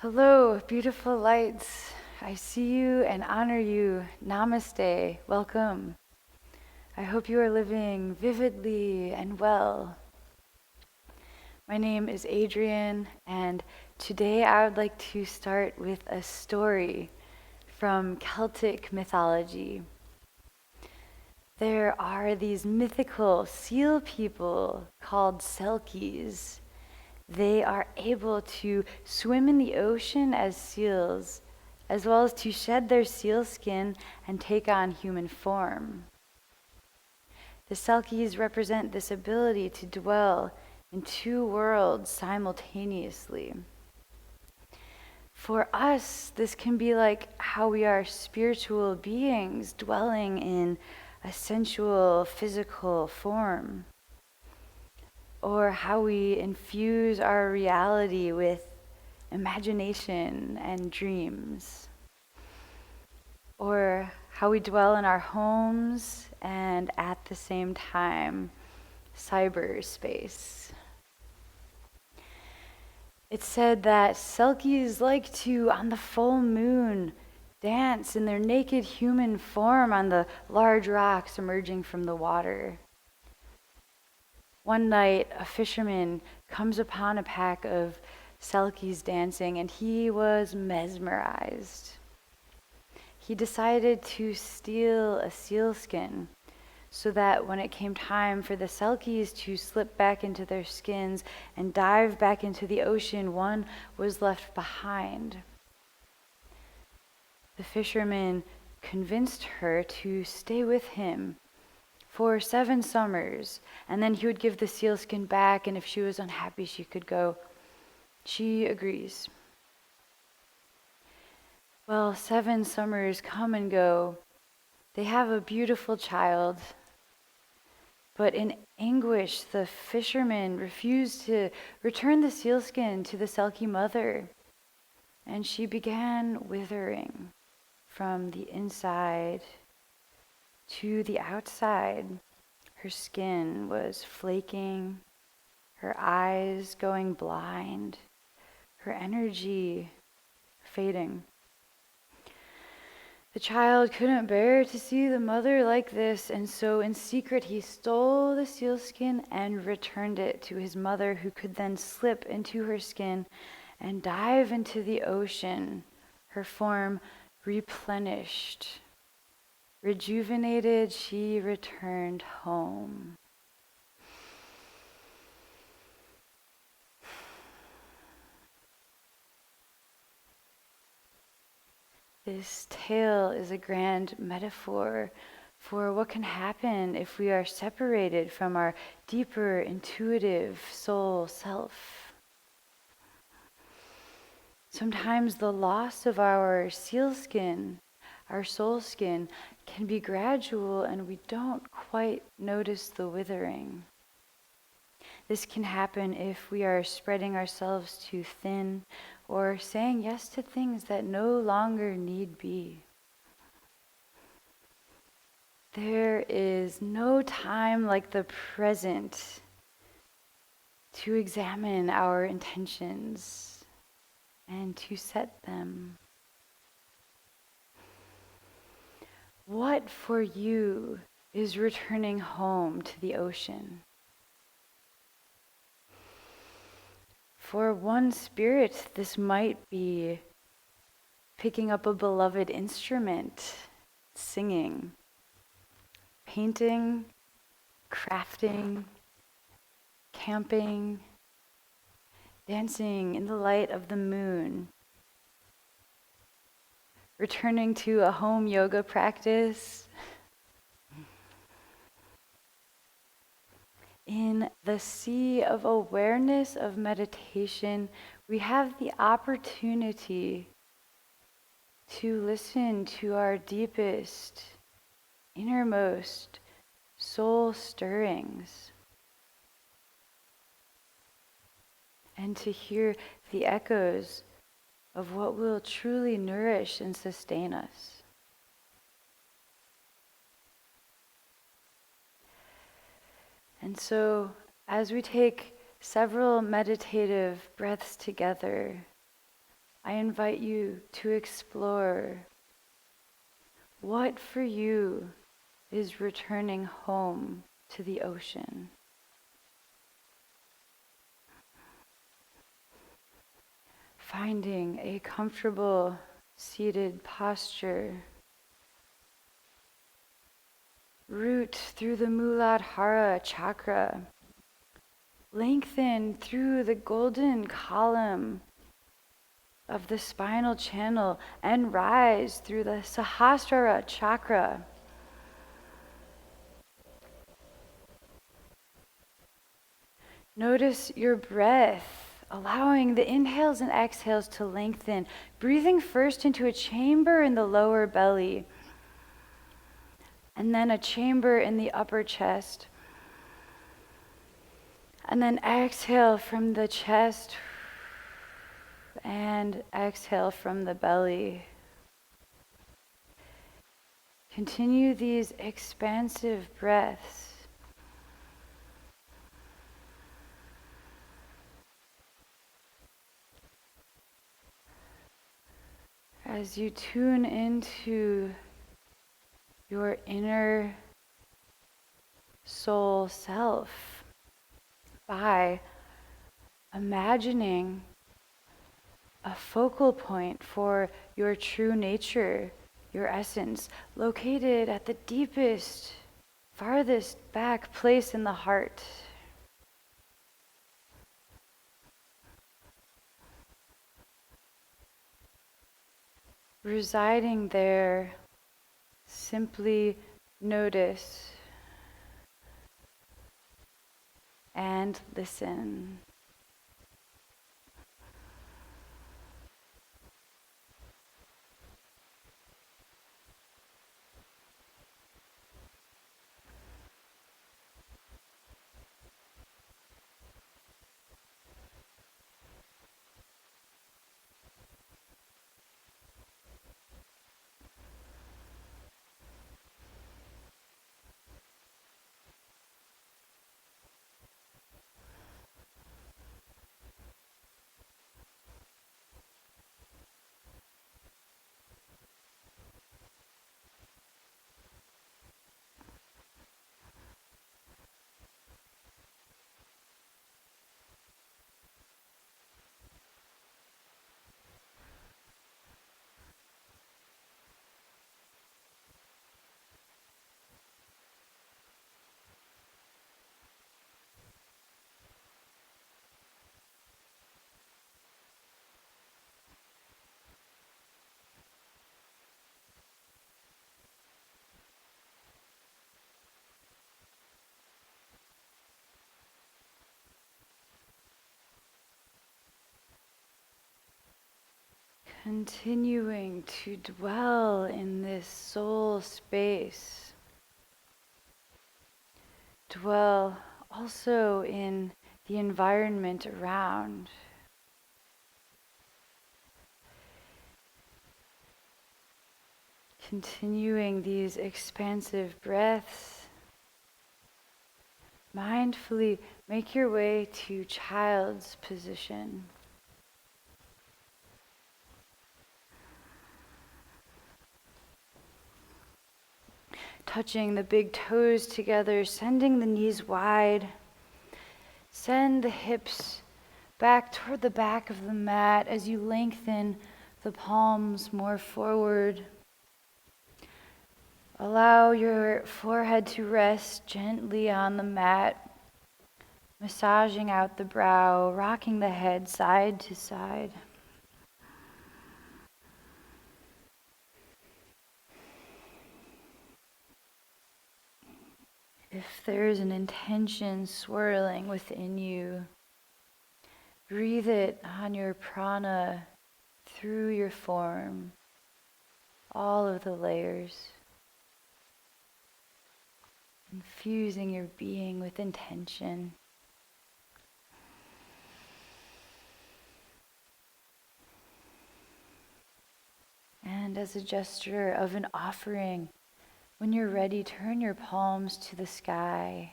Hello, beautiful lights. I see you and honor you. Namaste. Welcome. I hope you are living vividly and well. My name is Adrienne, and today I would like to start with a story from Celtic mythology. There are these mythical seal people called Selkies. They are able to swim in the ocean as seals, as well as to shed their seal skin and take on human form. The Selkies represent this ability to dwell in two worlds simultaneously. For us, this can be like how we are spiritual beings dwelling in a sensual physical form, or how we infuse our reality with imagination and dreams, or how we dwell in our homes and at the same time cyberspace. It's said that Selkies like to, on the full moon, dance in their naked human form on the large rocks emerging from the water. One night, a fisherman comes upon a pack of Selkies dancing, and he was mesmerized. He decided to steal a sealskin so that when it came time for the Selkies to slip back into their skins and dive back into the ocean, one was left behind. The fisherman convinced her to stay with him for 7 summers, and then he would give the sealskin back, and if she was unhappy, she could go. She agrees. Well, 7 summers come and go. They have a beautiful child, but in anguish, the fisherman refused to return the sealskin to the Selkie mother, and she began withering from the inside to the outside. Her skin was flaking, her eyes going blind, her energy fading. The child couldn't bear to see the mother like this, and so in secret he stole the sealskin and returned it to his mother, who could then slip into her skin and dive into the ocean, her form replenished. Rejuvenated, she returned home. This tale is a grand metaphor for what can happen if we are separated from our deeper, intuitive soul self. Sometimes the loss of our sealskin, our soul skin, can be gradual and we don't quite notice the withering. This can happen if we are spreading ourselves too thin or saying yes to things that no longer need be. There is no time like the present to examine our intentions and to set them. What for you is returning home to the ocean? For one spirit, this might be picking up a beloved instrument, singing, painting, crafting, camping, dancing in the light of the moon, returning to a home yoga practice. In the sea of awareness of meditation, we have the opportunity to listen to our deepest, innermost soul stirrings and to hear the echoes of what will truly nourish and sustain us. And so, as we take several meditative breaths together, I invite you to explore what for you is returning home to the ocean. Finding a comfortable seated posture. Root through the Muladhara chakra. Lengthen through the golden column of the spinal channel and rise through the Sahasrara chakra. Notice your breath, allowing the inhales and exhales to lengthen, breathing first into a chamber in the lower belly, and then a chamber in the upper chest. And then exhale from the chest and exhale from the belly. Continue these expansive breaths. As you tune into your inner soul self by imagining a focal point for your true nature, your essence, located at the deepest, farthest back place in the heart. Residing there, simply notice and listen. Continuing to dwell in this soul space. Dwell also in the environment around. Continuing these expansive breaths. Mindfully make your way to child's position. Touching the big toes together, sending the knees wide. Send the hips back toward the back of the mat as you lengthen the palms more forward. Allow your forehead to rest gently on the mat, massaging out the brow, rocking the head side to side. If there's an intention swirling within you, breathe it on your prana through your form, all of the layers, infusing your being with intention. And as a gesture of an offering, when you're ready, turn your palms to the sky.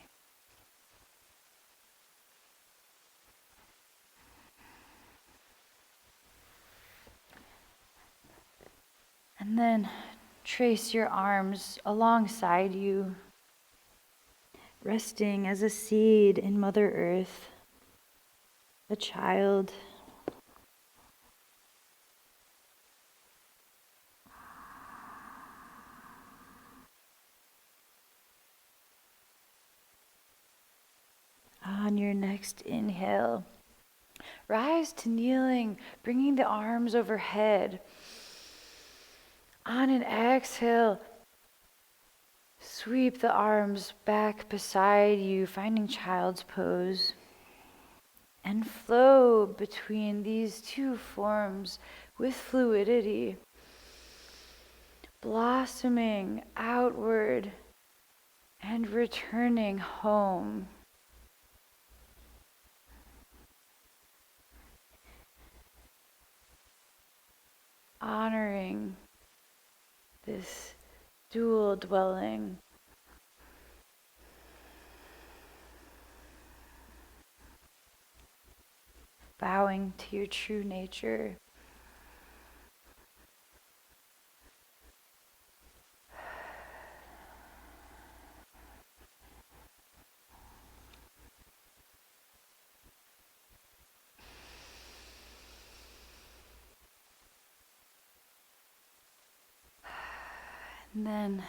And then trace your arms alongside you, resting as a seed in Mother Earth, a child. On your next inhale, rise to kneeling, bringing the arms overhead. On an exhale, sweep the arms back beside you, finding child's pose. And flow between these two forms with fluidity, blossoming outward and returning home. Honoring this dual dwelling. Bowing to your true nature. And then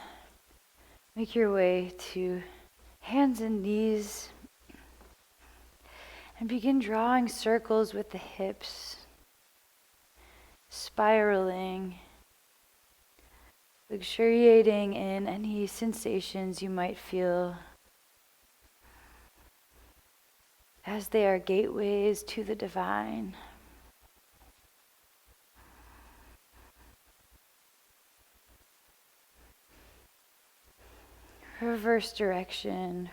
make your way to hands and knees and begin drawing circles with the hips, spiraling, luxuriating in any sensations you might feel as they are gateways to the divine. Reverse direction.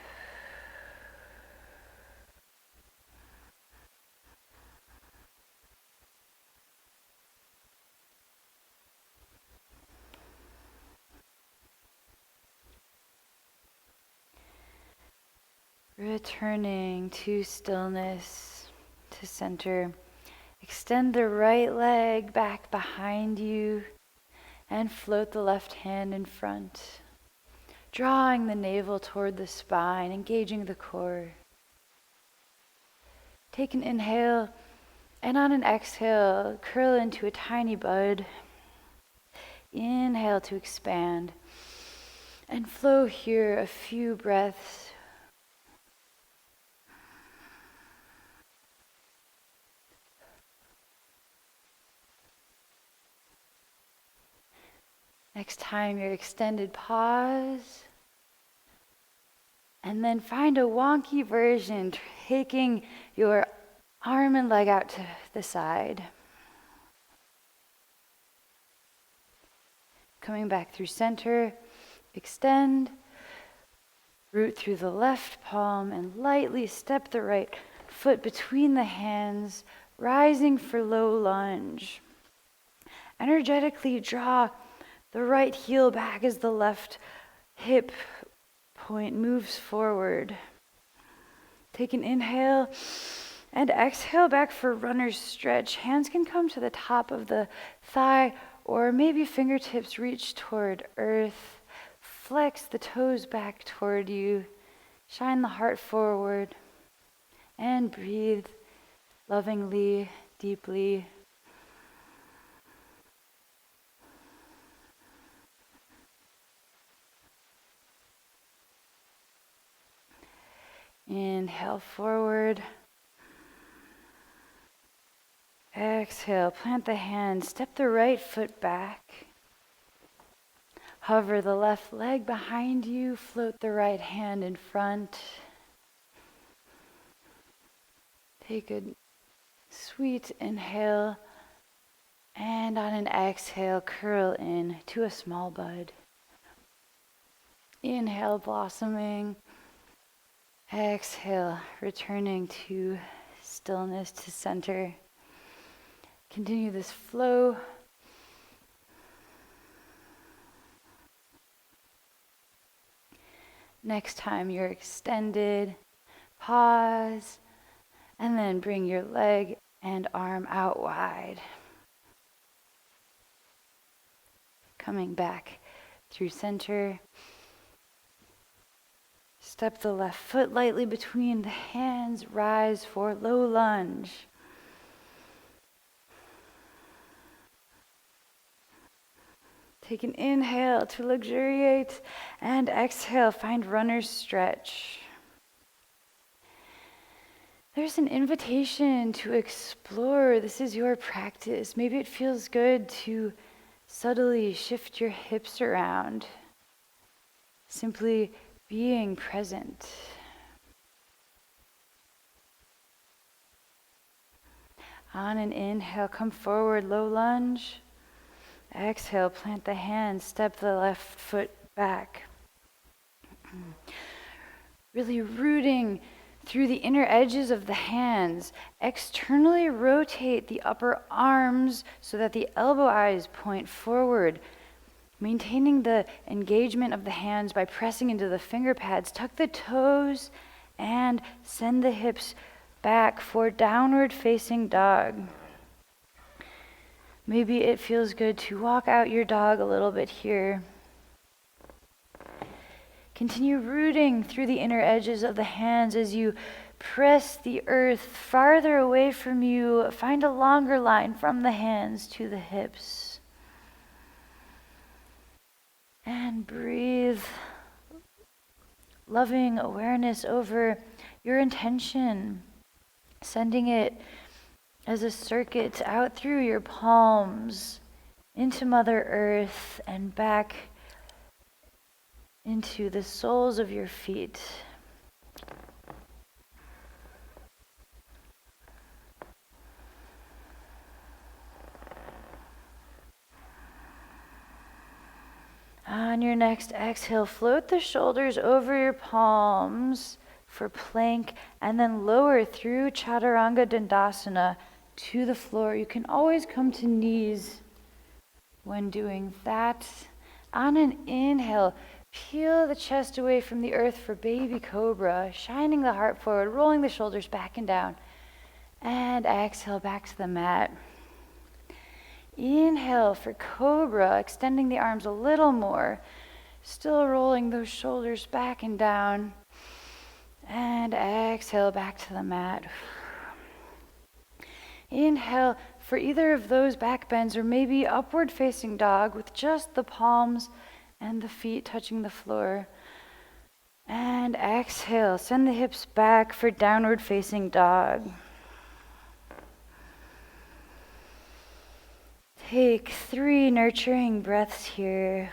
Returning to stillness, to center. Extend the right leg back behind you and float the left hand in front. Drawing the navel toward the spine, engaging the core. Take an inhale, and on an exhale, curl into a tiny bud. Inhale to expand. And flow here a few breaths. Next time you're extended, pause. And then find a wonky version, taking your arm and leg out to the side. Coming back through center, extend, root through the left palm, and lightly step the right foot between the hands, rising for low lunge. Energetically draw the right heel back as the left hip point moves forward. Take an inhale and exhale back for runner's stretch. Hands can come to the top of the thigh, or maybe fingertips reach toward earth. Flex the toes back toward you. Shine the heart forward. And breathe lovingly, deeply. Inhale forward. Exhale, plant the hand, step the right foot back. Hover the left leg behind you, float the right hand in front. Take a sweet inhale, and on an exhale, curl in to a small bud. Inhale, blossoming. Exhale, returning to stillness, to center. Continue this flow. Next time you're extended, pause, and then bring your leg and arm out wide. coming back through center. Step the left foot lightly between the hands, rise for low lunge. Take an inhale to luxuriate, and exhale, find runner's stretch. There's an invitation to explore. This is your practice. Maybe it feels good to subtly shift your hips around, simply being present. On an inhale, come forward, low lunge. Exhale, plant the hands, step the left foot back. Really rooting through the inner edges of the hands. Externally rotate the upper arms so that the elbow eyes point forward. Maintaining the engagement of the hands by pressing into the finger pads. Tuck the toes and send the hips back for downward facing dog. Maybe it feels good to walk out your dog a little bit here. Continue rooting through the inner edges of the hands as you press the earth farther away from you. Find a longer line from the hands to the hips. And breathe loving awareness over your intention, sending it as a circuit out through your palms, into Mother Earth, and back into the soles of your feet. On your next exhale, float the shoulders over your palms for plank, and then lower through Chaturanga Dandasana to the floor. You can always come to knees when doing that. On an inhale, peel the chest away from the earth for baby cobra, shining the heart forward, rolling the shoulders back and down. And exhale back to the mat. Inhale for cobra, extending the arms a little more, still rolling those shoulders back and down. And exhale back to the mat. Inhale for either of those back bends, or maybe upward facing dog with just the palms and the feet touching the floor. And exhale, send the hips back for downward facing dog. Take 3 nurturing breaths here.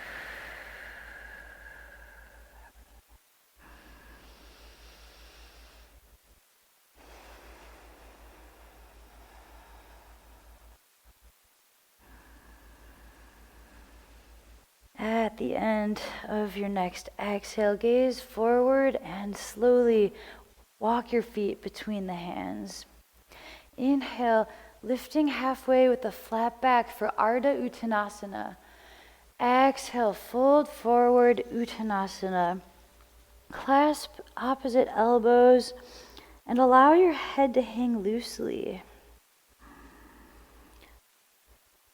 At the end of your next exhale, gaze forward and slowly walk your feet between the hands. Inhale, lifting halfway with the flat back for Ardha Uttanasana. Exhale, fold forward, Uttanasana. Clasp opposite elbows and allow your head to hang loosely,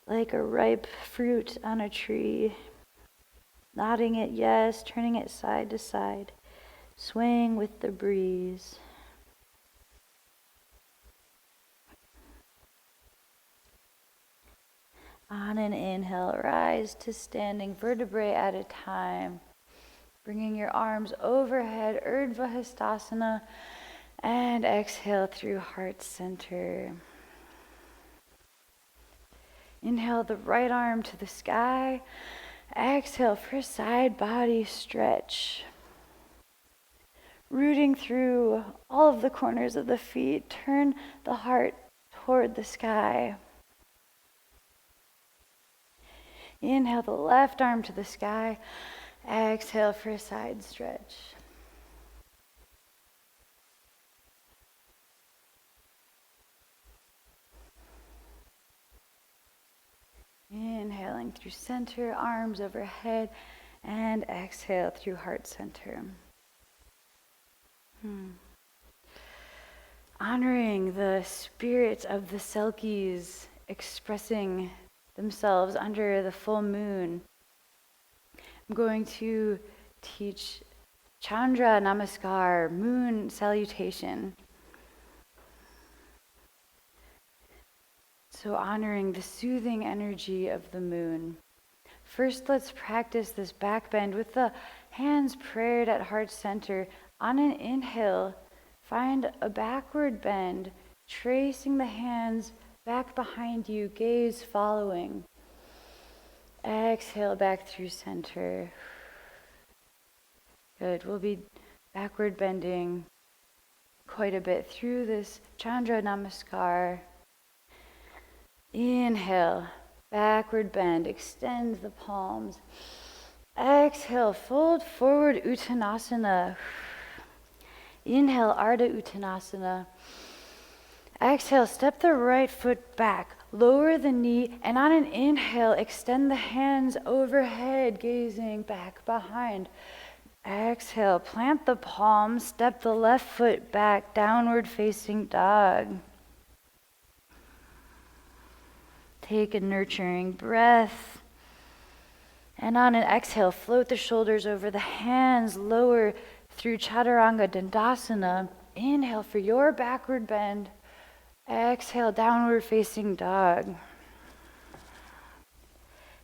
like a ripe fruit on a tree. Nodding it yes, turning it side to side, swaying with the breeze. On an inhale, rise to standing, vertebrae at a time. Bringing your arms overhead, Urdhva Hastasana, and exhale through heart center. Inhale the right arm to the sky. Exhale for a side body stretch. Rooting through all of the corners of the feet, turn the heart toward the sky. Inhale the left arm to the sky. Exhale for a side stretch. Inhaling through center, arms overhead, and exhale through heart center. Honoring the spirits of the Selkies expressing themselves under the full moon I'm going to teach Chandra Namaskar, moon salutation. So honoring the soothing energy of the moon. First, let's practice this back bend with the hands prayed at heart center. On an inhale, find a backward bend, tracing the hands back behind you, gaze following. Exhale back through center. Good. We'll be backward bending quite a bit through this Chandra Namaskar. Inhale, backward bend, extend the palms. Exhale, fold forward, Uttanasana. Inhale, Ardha Uttanasana. Exhale, step the right foot back, lower the knee, and on an inhale, extend the hands overhead, gazing back behind. Exhale, plant the palms, step the left foot back, downward facing dog. Take a nurturing breath. And on an exhale, float the shoulders over the hands, lower through Chaturanga Dandasana. Inhale for your backward bend. Exhale, downward facing dog.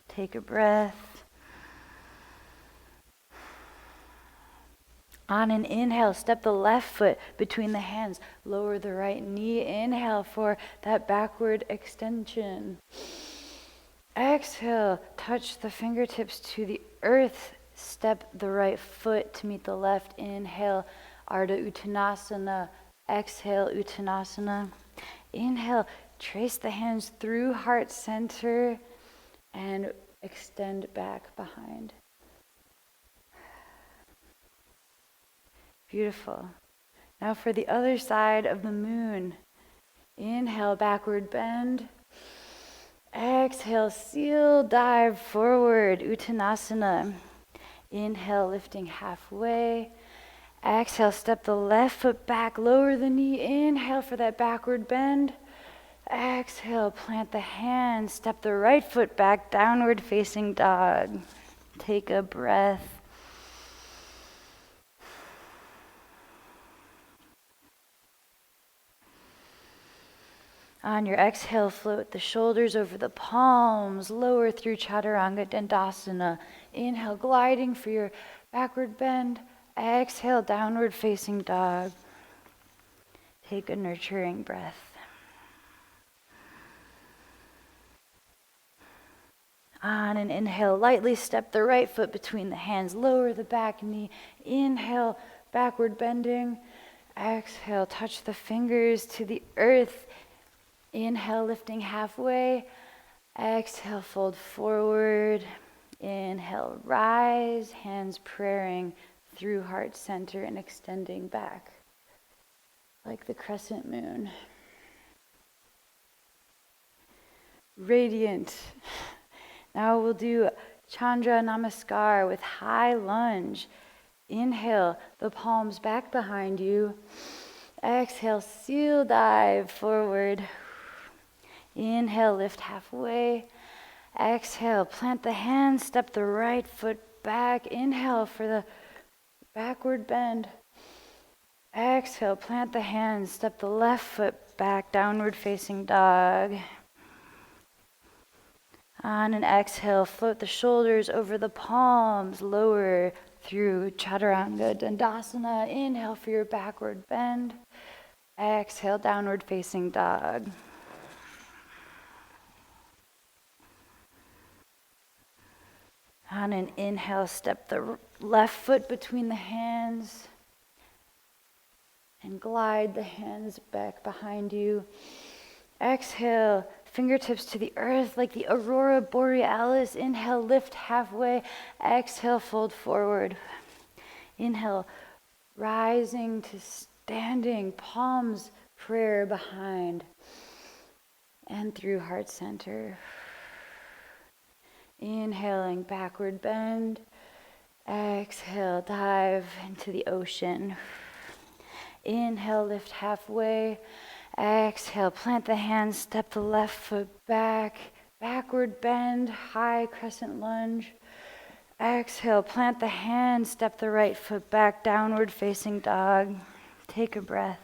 Take a breath. On an inhale, step the left foot between the hands. Lower the right knee. Inhale for that backward extension. Exhale, touch the fingertips to the earth. Step the right foot to meet the left. Inhale, Ardha Uttanasana. Exhale, Uttanasana. Inhale, trace the hands through heart center and extend back behind. Beautiful. Now for the other side of the moon. Inhale, backward bend. Exhale, seal dive forward, Uttanasana. Inhale, lifting halfway. Exhale, step the left foot back, lower the knee. Inhale for that backward bend. Exhale, plant the hands, step the right foot back, downward facing dog. Take a breath. On your exhale, float the shoulders over the palms, lower through Chaturanga Dandasana. Inhale, gliding for your backward bend. Exhale, downward facing dog. Take a nurturing breath. On an inhale, lightly step the right foot between the hands, lower the back knee. Inhale, backward bending. Exhale, touch the fingers to the earth. Inhale, lifting halfway. Exhale, fold forward. Inhale, rise, hands praying through heart center and extending back like the crescent moon. Radiant. Now we'll do Chandra Namaskar with high lunge. Inhale, the palms back behind you. Exhale, seal dive forward. Inhale, lift halfway. Exhale, plant the hands, step the right foot back. Inhale for the backward bend. Exhale, plant the hands, step the left foot back, downward facing dog. On an exhale, float the shoulders over the palms, lower through Chaturanga Dandasana. Inhale for your backward bend. Exhale, downward facing dog. On an inhale, step the left foot between the hands and glide the hands back behind you. Exhale, fingertips to the earth like the aurora borealis. Inhale, lift halfway. Exhale, fold forward. Inhale, rising to standing, palms prayer behind and through heart center. Inhaling, backward bend. Exhale, dive into the ocean. Inhale, lift halfway. Exhale, plant the hands, step the left foot back. Backward bend, high crescent lunge. Exhale, plant the hand, step the right foot back, downward facing dog. Take a breath.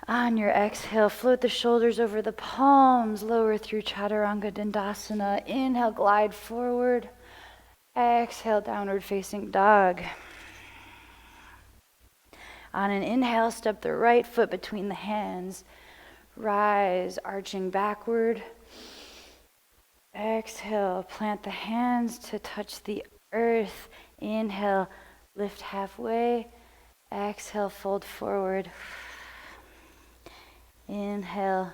On your exhale, float the shoulders over the palms, lower through Chaturanga Dandasana. Inhale, glide forward. Exhale, downward facing dog. On an inhale, step the right foot between the hands. Rise, arching backward. Exhale, plant the hands to touch the earth. Inhale, lift halfway. Exhale, fold forward. Inhale,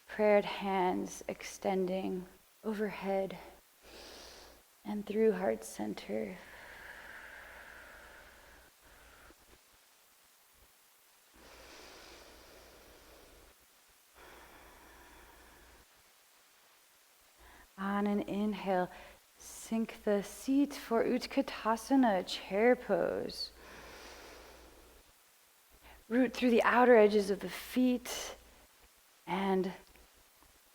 prayed hands extending overhead and through heart center. On an inhale, sink the seat for Utkatasana, chair pose. Root through the outer edges of the feet and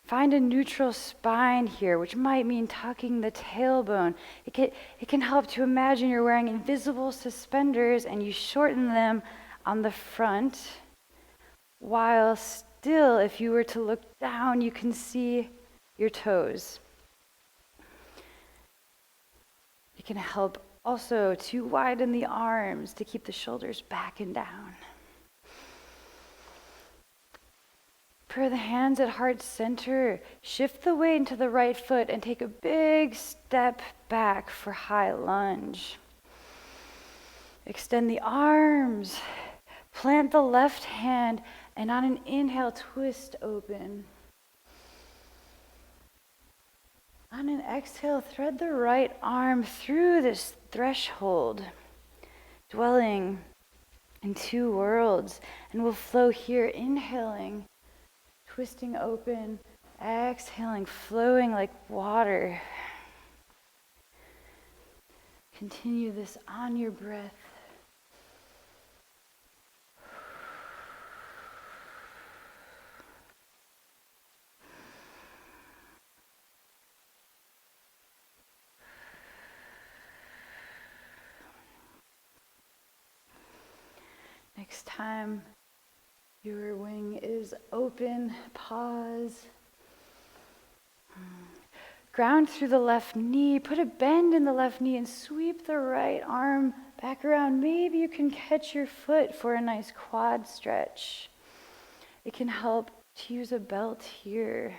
find a neutral spine here, which might mean tucking the tailbone. It can help to imagine you're wearing invisible suspenders and you shorten them on the front, while still, if you were to look down, you can see your toes. It can help also to widen the arms to keep the shoulders back and down. For the hands at heart center, shift the weight into the right foot and take a big step back for high lunge. Extend the arms, plant the left hand, and on an inhale, twist open. On an exhale, thread the right arm through this threshold, dwelling in two worlds, and we'll flow here, inhaling, twisting open, exhaling, flowing like water. Continue this on your breath. Next time your wing is open, pause. Ground through the left knee, put a bend in the left knee and sweep the right arm back around. Maybe you can catch your foot for a nice quad stretch. It can help to use a belt here.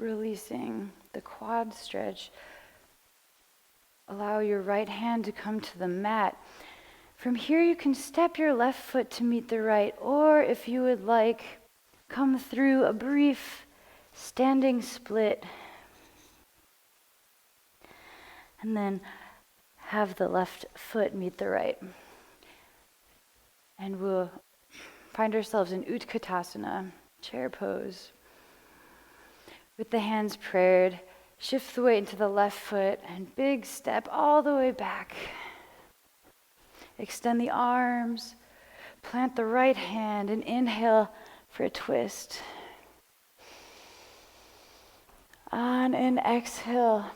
Releasing the quad stretch. Allow your right hand to come to the mat. From here you can step your left foot to meet the right, or if you would like, come through a brief standing split. And then have the left foot meet the right. And we'll find ourselves in Utkatasana, chair pose. With the hands prayed, shift the weight into the left foot and big step all the way back. Extend the arms, plant the right hand and inhale for a twist. On an exhale,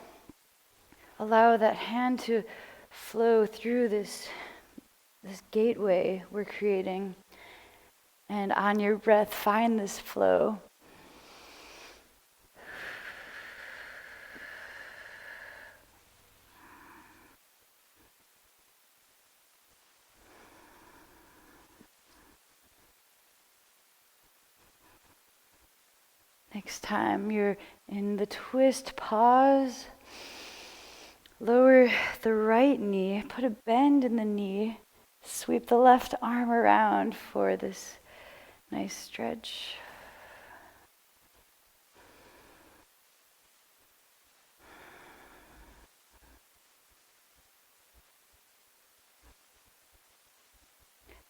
allow that hand to flow through this gateway we're creating. And on your breath, find this flow. Next time you're in the twist, pause. Lower the right knee, put a bend in the knee. Sweep the left arm around for this nice stretch.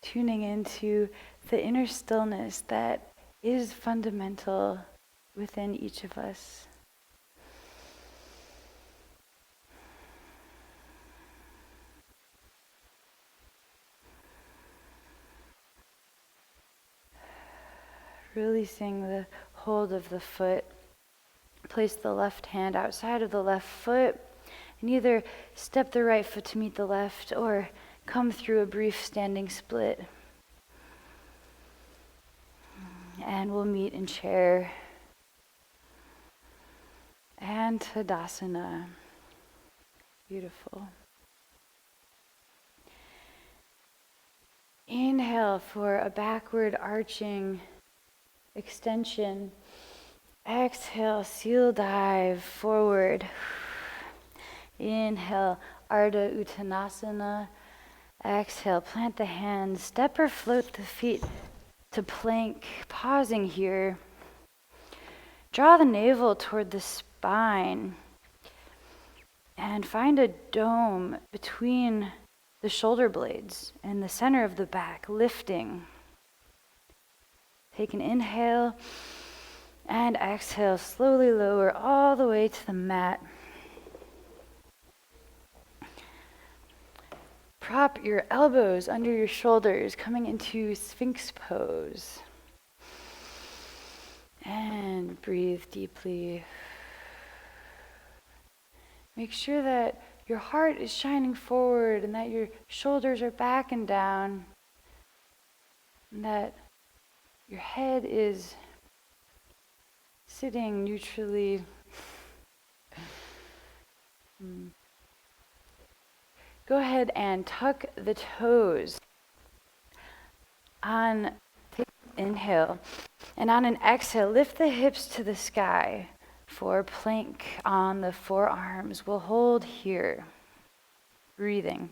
Tuning into the inner stillness that is fundamental within each of us. Releasing the hold of the foot. Place the left hand outside of the left foot and either step the right foot to meet the left or come through a brief standing split. And we'll meet in chair. And Tadasana. Beautiful. Inhale for a backward arching extension. Exhale, seal dive forward. Inhale, Ardha Uttanasana. Exhale, plant the hands, step or float the feet to plank, pausing here. Draw the navel toward the spine and find a dome between the shoulder blades and the center of the back, lifting. Take an inhale and exhale, slowly lower all the way to the mat. Prop your elbows under your shoulders, coming into Sphinx pose. And breathe deeply. Make sure that your heart is shining forward and that your shoulders are back and down. And that your head is sitting neutrally. Go ahead and tuck the toes. Take an inhale. And on an exhale, lift the hips to the sky for plank on the forearms. We'll hold here, breathing.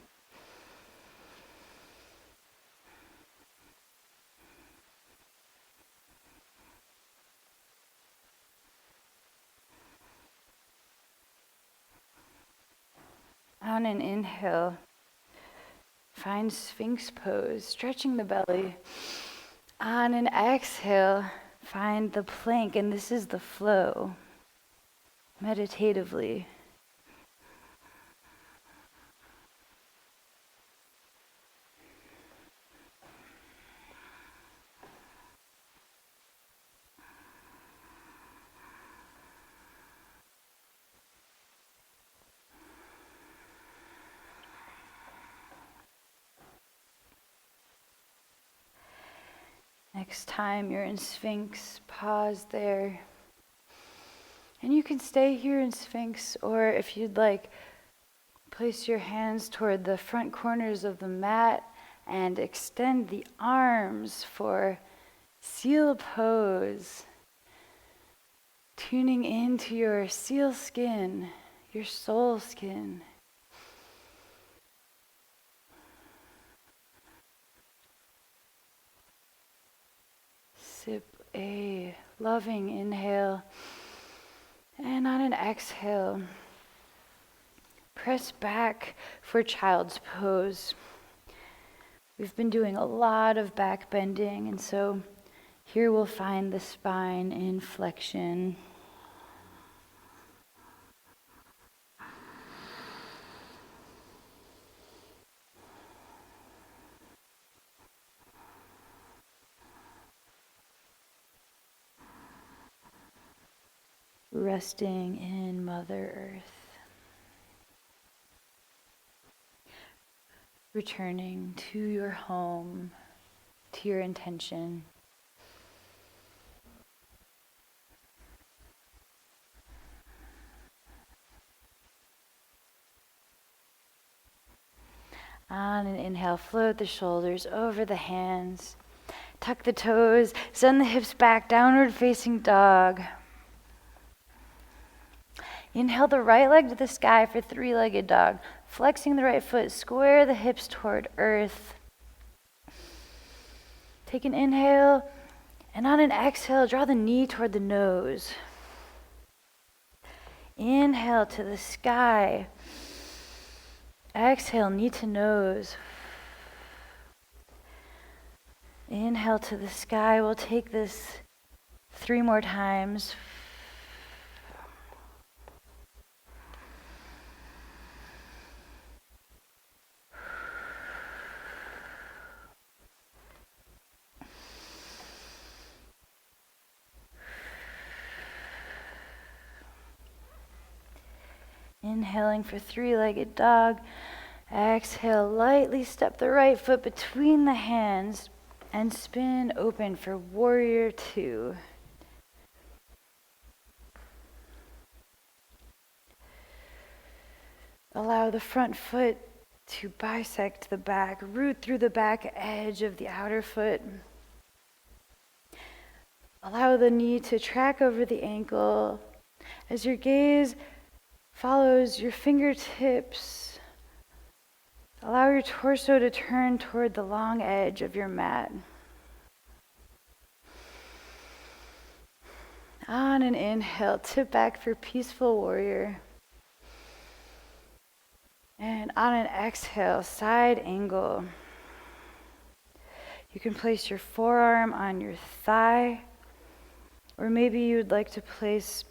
On an inhale, find Sphinx pose, stretching the belly. On an exhale, find the plank, and this is the flow, meditatively. Next time you're in Sphinx, pause there. And you can stay here in Sphinx, or if you'd like, place your hands toward the front corners of the mat and extend the arms for seal pose. Tuning into your seal skin, your soul skin. Sip a loving inhale, and on an exhale, press back for child's pose. We've been doing a lot of back bending, and so here we'll find the spine in flexion. Resting in Mother Earth. Returning to your home, to your intention. On an inhale, float the shoulders over the hands. Tuck the toes, send the hips back, downward facing dog. Inhale the right leg to the sky for three-legged dog. Flexing the right foot, square the hips toward earth. Take an inhale, and on an exhale, draw the knee toward the nose. Inhale to the sky. Exhale, knee to nose. Inhale to the sky. We'll take this 3 more times. Inhaling for three-legged dog. Exhale, lightly step the right foot between the hands and spin open for warrior two. Allow the front foot to bisect the back, root through the back edge of the outer foot. Allow the knee to track over the ankle as your gaze follows your fingertips. Allow your torso to turn toward the long edge of your mat. On an inhale, tip back for peaceful warrior. And on an exhale, side angle. You can place your forearm on your thigh, or maybe you'd like to place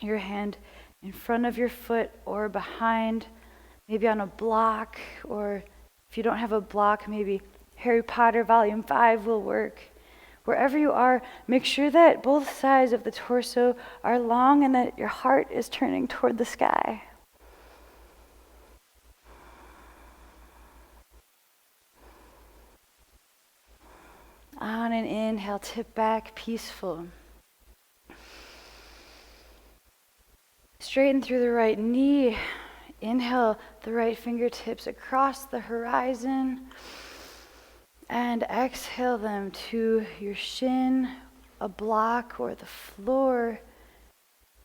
your hand in front of your foot or behind, maybe on a block, or if you don't have a block, maybe Harry Potter Volume 5 will work. Wherever you are, make sure that both sides of the torso are long and that your heart is turning toward the sky. On an inhale, tip back, peaceful. Straighten through the right knee. Inhale the right fingertips across the horizon. And exhale them to your shin, a block, or the floor.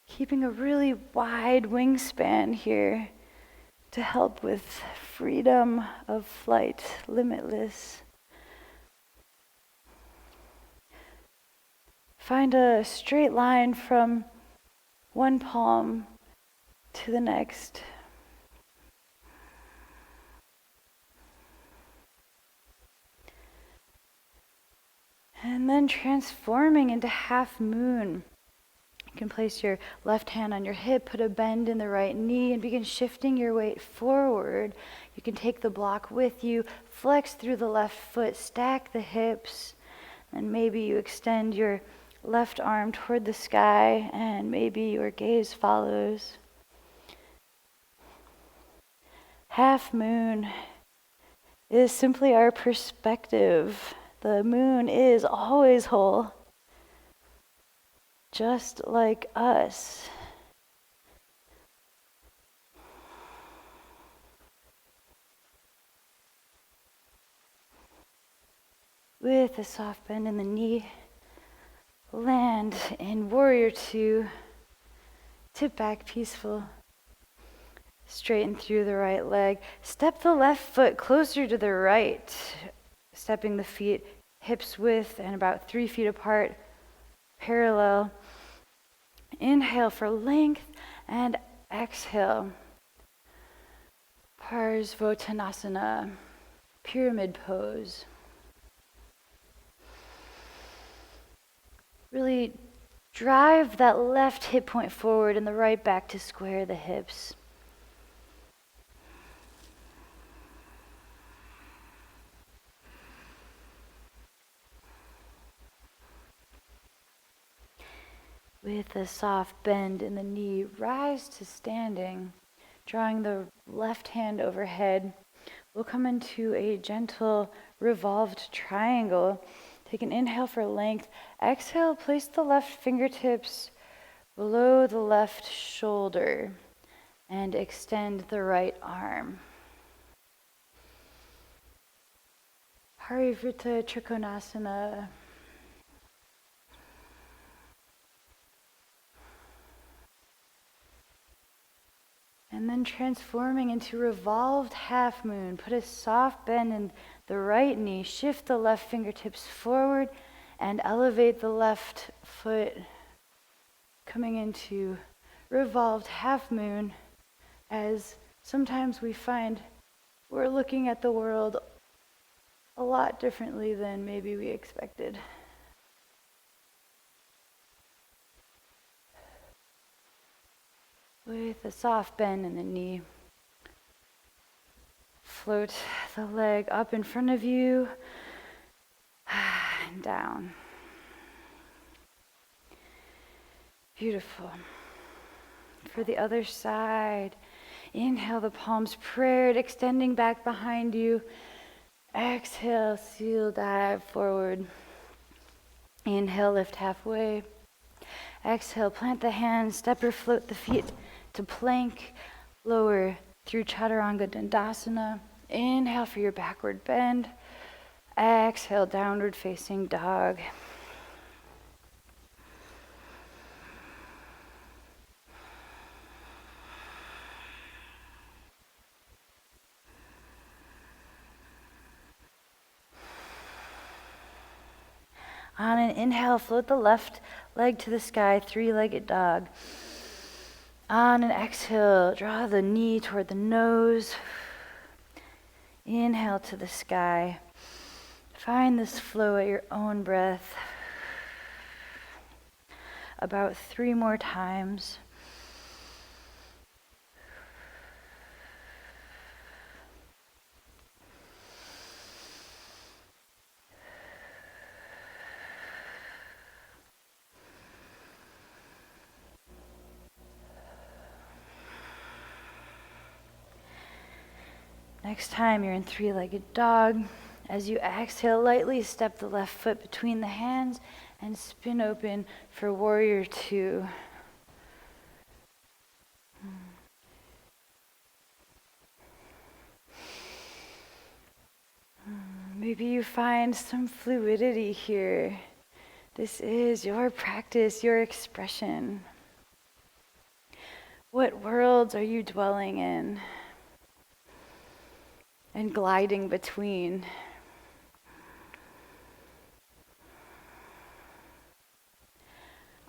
Keeping a really wide wingspan here to help with freedom of flight, limitless. Find a straight line from one palm to the next. And then transforming into half moon. You can place your left hand on your hip, put a bend in the right knee, and begin shifting your weight forward. You can take the block with you, flex through the left foot, stack the hips, and maybe you extend your left arm toward the sky, and maybe your gaze follows. Half moon is simply our perspective. The moon is always whole, just like us. With a soft bend in the knee, land in warrior two, tip back peaceful. Straighten through the right leg. Step the left foot closer to the right, stepping the feet hips width and about 3 feet apart, parallel. Inhale for length and exhale. Parsvottanasana, pyramid pose. Really drive that left hip point forward and the right back to square the hips. With a soft bend in the knee, rise to standing, drawing the left hand overhead. We'll come into a gentle revolved triangle. Take an inhale for length. Exhale, place the left fingertips below the left shoulder and extend the right arm. Parivrtta Trikonasana. And then transforming into revolved half moon. Put a soft bend in the right knee. Shift the left fingertips forward and elevate the left foot. Coming into revolved half moon, as sometimes we find we're looking at the world a lot differently than maybe we expected. With a soft bend in the knee, float the leg up in front of you and down. Beautiful. For the other side, Inhale, the palms prayed, extending back behind you. Exhale, seal dive forward. Inhale, lift halfway. Exhale, plant the hands, step or float the feet to plank. Lower through Chaturanga Dandasana. Inhale for your backward bend. Exhale, downward facing dog. On an inhale, float the left leg to the sky, three-legged dog. On an exhale, draw the knee toward the nose. Inhale to the sky. Find this flow at your own breath. About 3 more times. Next time you're in three-legged dog, as you exhale, lightly step the left foot between the hands and spin open for warrior 2. Maybe you find some fluidity here. This is your practice, your expression. What worlds are you dwelling in and gliding between?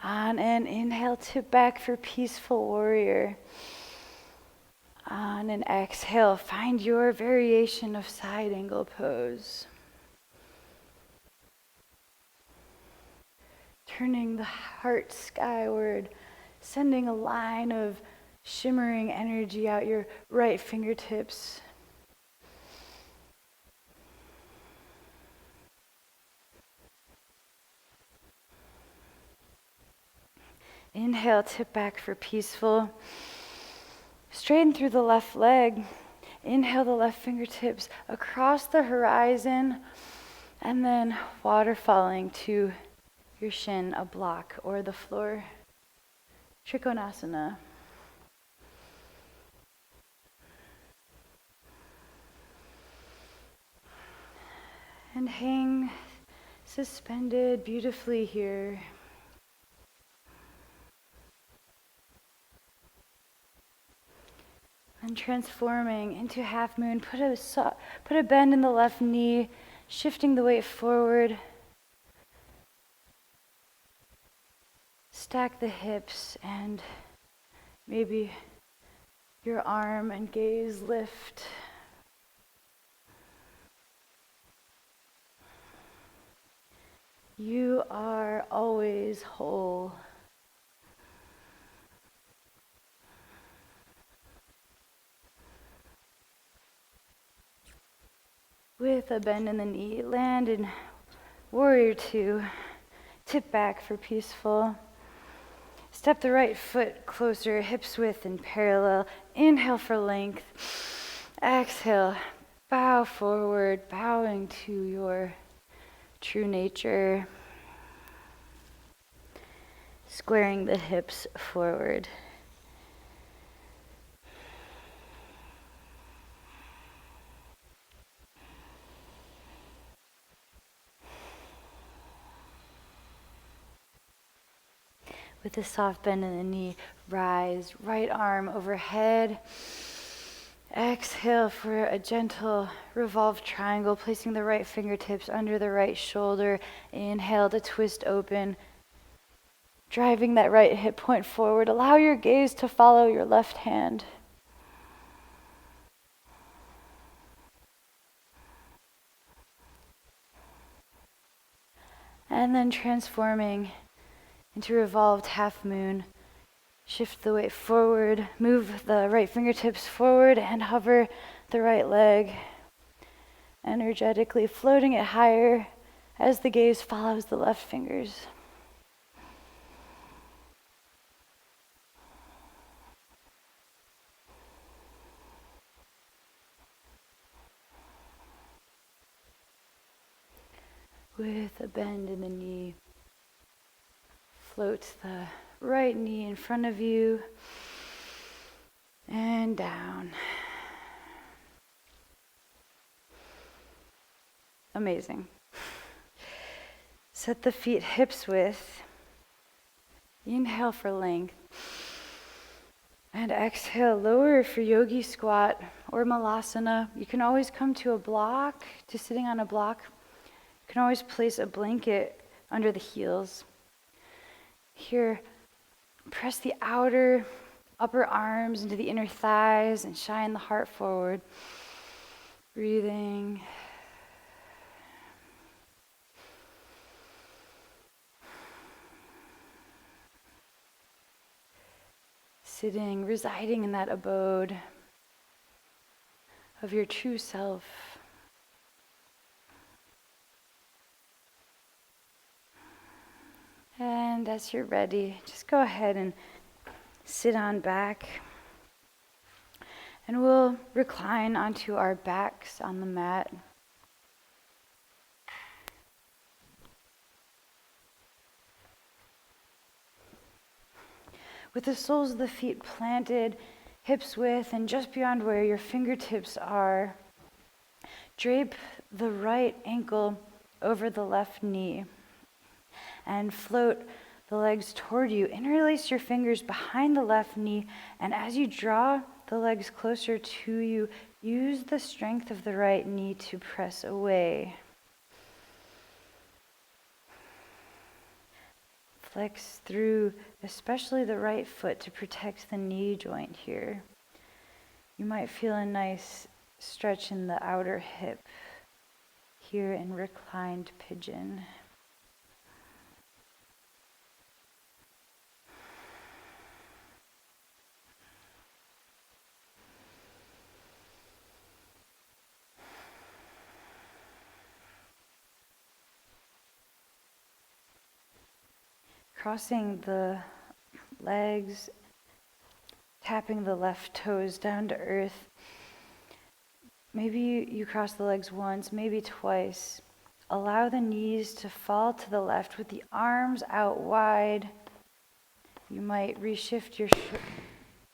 On an inhale, tip back for peaceful warrior. On an exhale, find your variation of side angle pose. Turning the heart skyward, sending a line of shimmering energy out your right fingertips. Inhale, tip back for peaceful. Straighten through the left leg. Inhale the left fingertips across the horizon, and then waterfalling to your shin, a block, or the floor. Trikonasana. And hang suspended beautifully here. And transforming into half moon, put a bend in the left knee, shifting the weight forward. Stack the hips and maybe your arm and gaze lift. You are always whole. With a bend in the knee, land in warrior 2. Tip back for peaceful. Step the right foot closer, hips width and parallel. Inhale for length. Exhale, bow forward, bowing to your true nature. Squaring the hips forward. With a soft bend in the knee, rise, right arm overhead. Exhale for a gentle revolved triangle, placing the right fingertips under the right shoulder. Inhale to twist open, driving that right hip point forward. Allow your gaze to follow your left hand. And then transforming into revolved half moon. Shift the weight forward, move the right fingertips forward and hover the right leg, energetically floating it higher as the gaze follows the left fingers. with a bend in the knee. Float the right knee in front of you and down. Amazing. Set the feet hips width. Inhale for length. And exhale, lower for yogi squat or malasana. You can always come to a block, to sitting on a block. You can always place a blanket under the heels. Here, press the outer upper arms into the inner thighs and shine the heart forward. Breathing. Sitting, residing in that abode of your true self. And as you're ready, just go ahead and sit on back. And we'll recline onto our backs on the mat. With the soles of the feet planted, hips width, and just beyond where your fingertips are, drape the right ankle over the left knee and float the legs toward you. Interlace your fingers behind the left knee, and as you draw the legs closer to you, use the strength of the right knee to press away. Flex through, especially the right foot, to protect the knee joint here. You might feel a nice stretch in the outer hip here in reclined pigeon. Crossing the legs, tapping the left toes down to earth. Maybe you cross the legs once, maybe twice. Allow the knees to fall to the left with the arms out wide. You might reshift your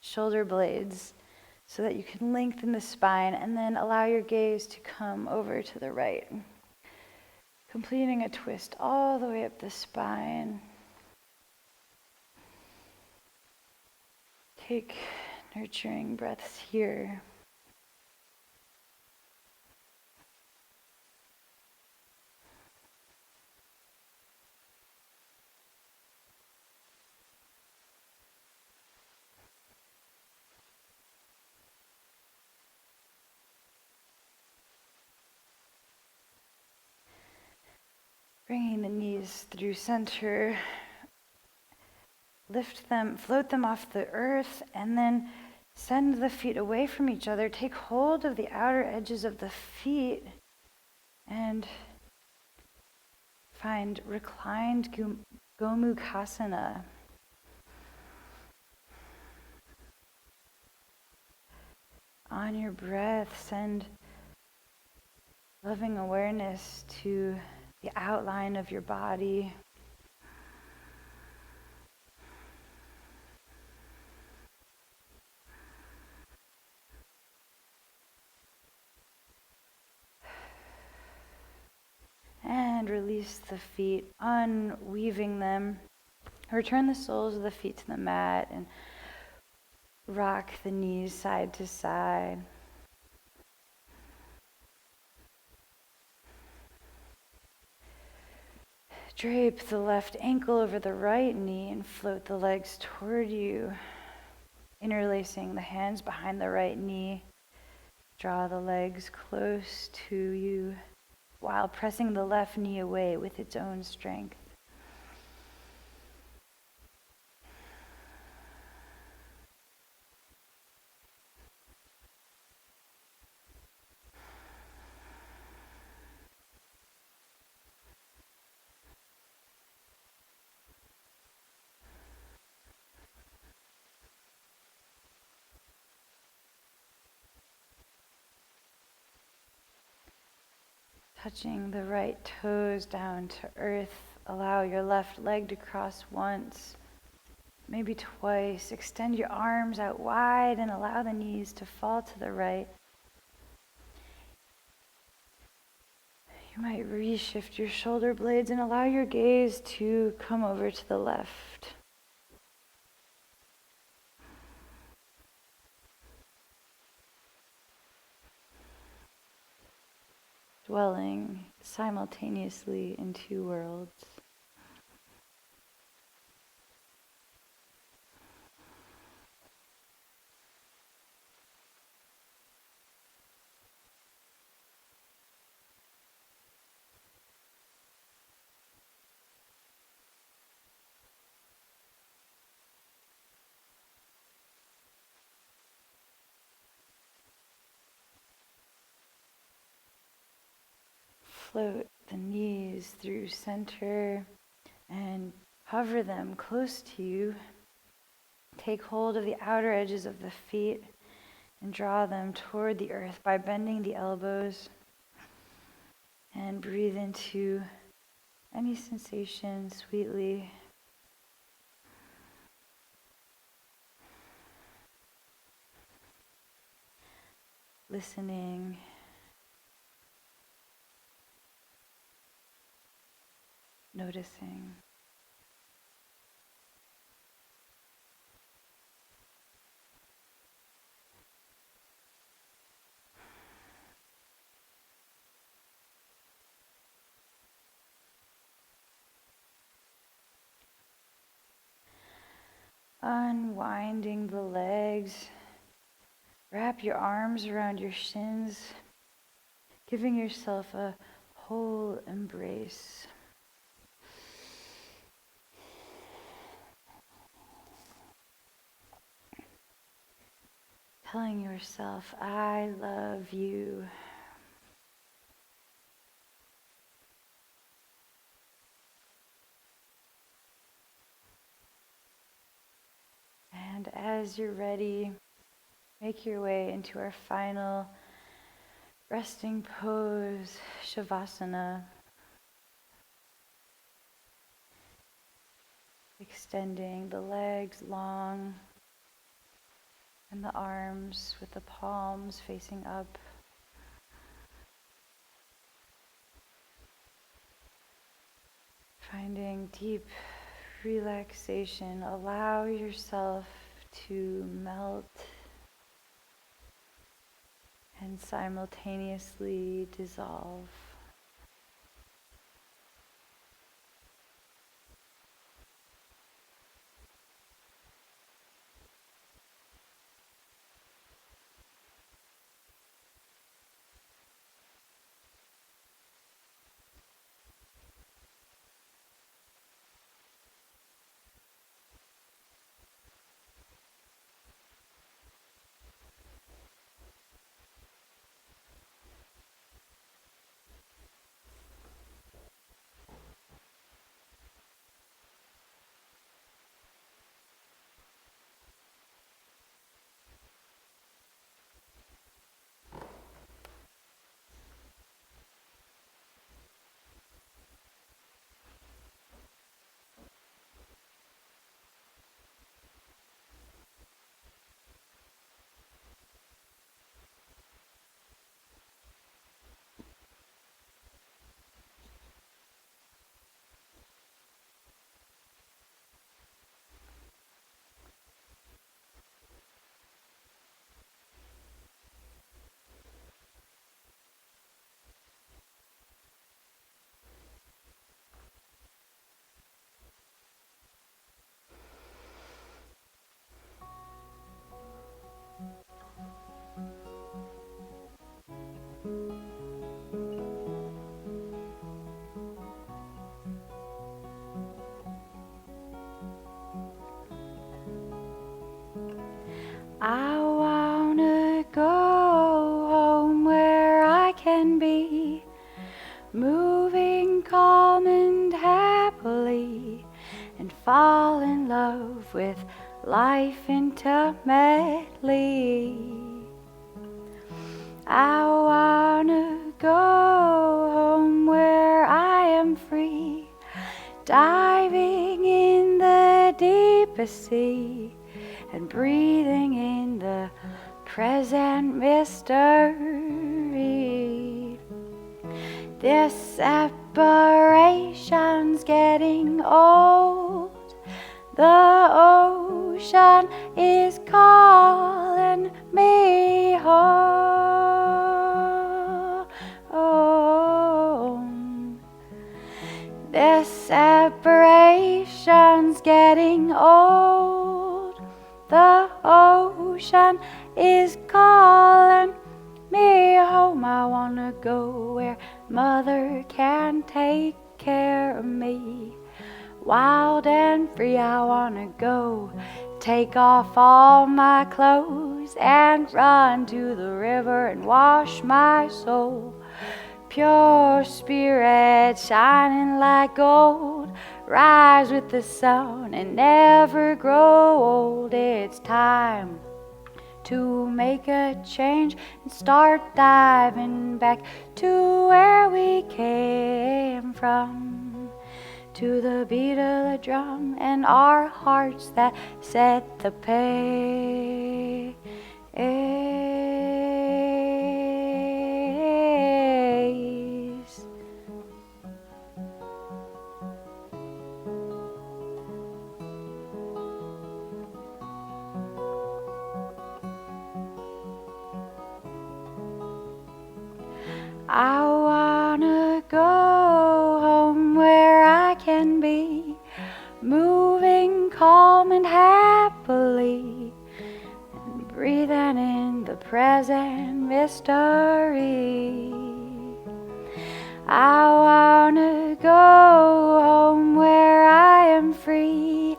shoulder blades so that you can lengthen the spine, and then allow your gaze to come over to the right. Completing a twist all the way up the spine. Take nurturing breaths here. Bringing the knees through center. Lift them, float them off the earth, and then send the feet away from each other. Take hold of the outer edges of the feet and find reclined Gomukhasana. On your breath, send loving awareness to the outline of your body. And release the feet, unweaving them. Return the soles of the feet to the mat and rock the knees side to side. Drape the left ankle over the right knee and float the legs toward you, interlacing the hands behind the right knee. Draw the legs close to you while pressing the left knee away with its own strength. Touching the right toes down to earth. Allow your left leg to cross once, maybe twice. Extend your arms out wide and allow the knees to fall to the right. You might reshift your shoulder blades and allow your gaze to come over to the left. Dwelling simultaneously in two worlds. Float the knees through center and hover them close to you. Take hold of the outer edges of the feet and draw them toward the earth by bending the elbows. And breathe into any sensation sweetly. Listening. Noticing. Unwinding the legs. Wrap your arms around your shins, giving yourself a whole embrace. Telling yourself, I love you. And as you're ready, make your way into our final resting pose, Shavasana. Extending the legs long and the arms with the palms facing up. Finding deep relaxation. Allow yourself to melt and simultaneously dissolve. I wanna go home where I can be, moving calm and happily, and fall in love with life intimately. I wanna go diving in the deepest sea and breathing in the present mystery. This separation's getting old. The ocean is calling me home. This separation's getting old. The ocean is calling me home. I wanna go where Mother can take care of me. Wild and free, I wanna go. Take off all my clothes and run to the river and wash my soul. Pure spirit shining like gold, rise with the sun and never grow old. It's time to make a change and start diving back to where we came from, to the beat of the drum and our hearts that set the pace. I wanna go home where I can be moving calm and happily and breathing in the present mystery. I wanna go home where I am free,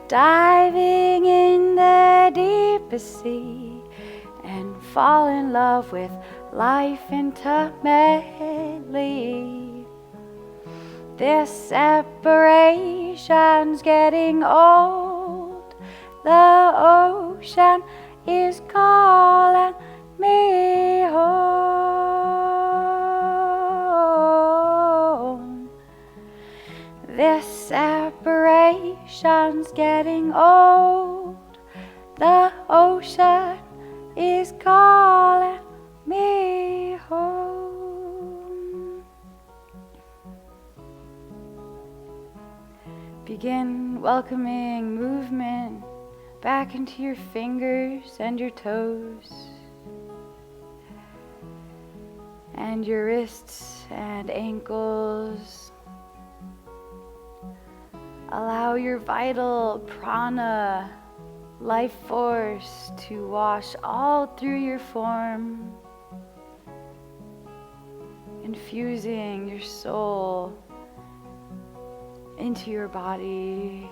diving in the deepest sea and fall in love with life intimately. This separation's getting old. The ocean is calling me home. This separation's getting old. The ocean is calling me home. Begin welcoming movement back into your fingers and your toes and your wrists and ankles. Allow your vital prana, life force, to wash all through your form, infusing your soul into your body.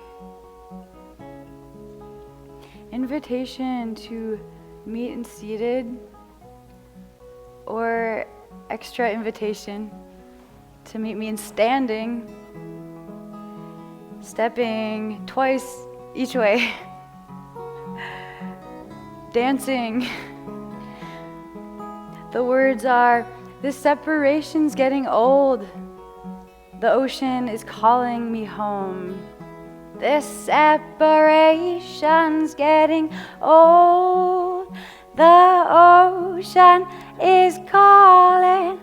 Invitation to meet in seated, or extra invitation to meet me in standing, stepping twice each way, dancing. The words are, this separation's getting old. The ocean is calling me home. This separation's getting old. The ocean is calling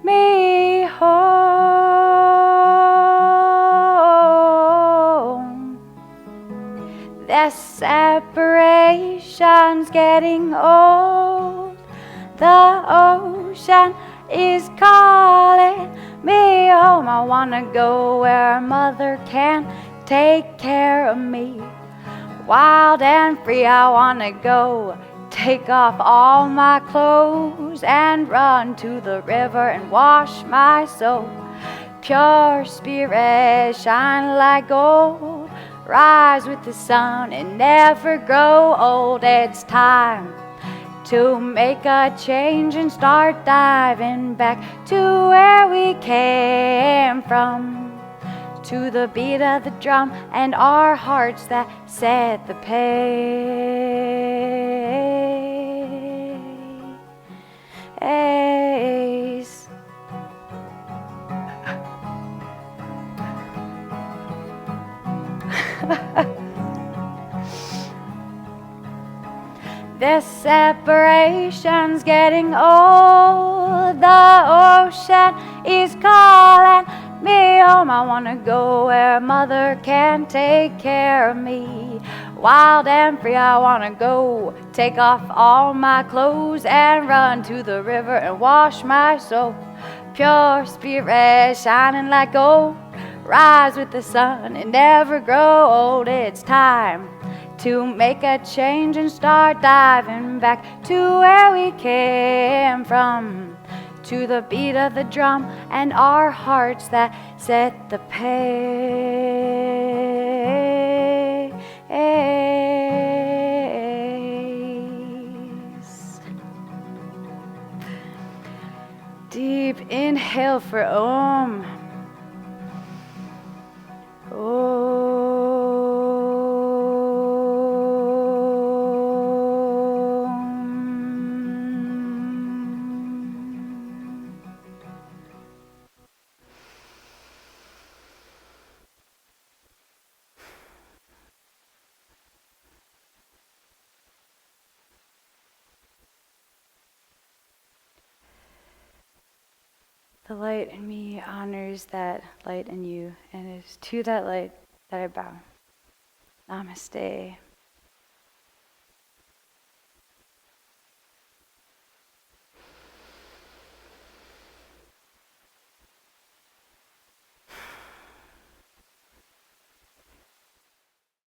me home. This separation's getting old. The ocean is calling me home. I wanna go where Mother can take care of me. Wild and free, I wanna go. Take off all my clothes and run to the river and wash my soul. Pure spirit shine like gold, rise with the sun and never grow old. It's time to make a change and start diving back to where we came from, to the beat of the drum and our hearts that set the pace. This separation's getting old. The ocean is calling me home. I wanna go where mother can take care of me. Wild and free, I wanna go. Take off all my clothes and run to the river and wash my soul. Pure spirit shining like gold. Rise with the sun and never grow old. It's time to make a change and start diving back to where we came from, to the beat of the drum and our hearts that set the pace. Deep inhale for Om. The light in me honors that light in you, and it is to that light that I bow. Namaste.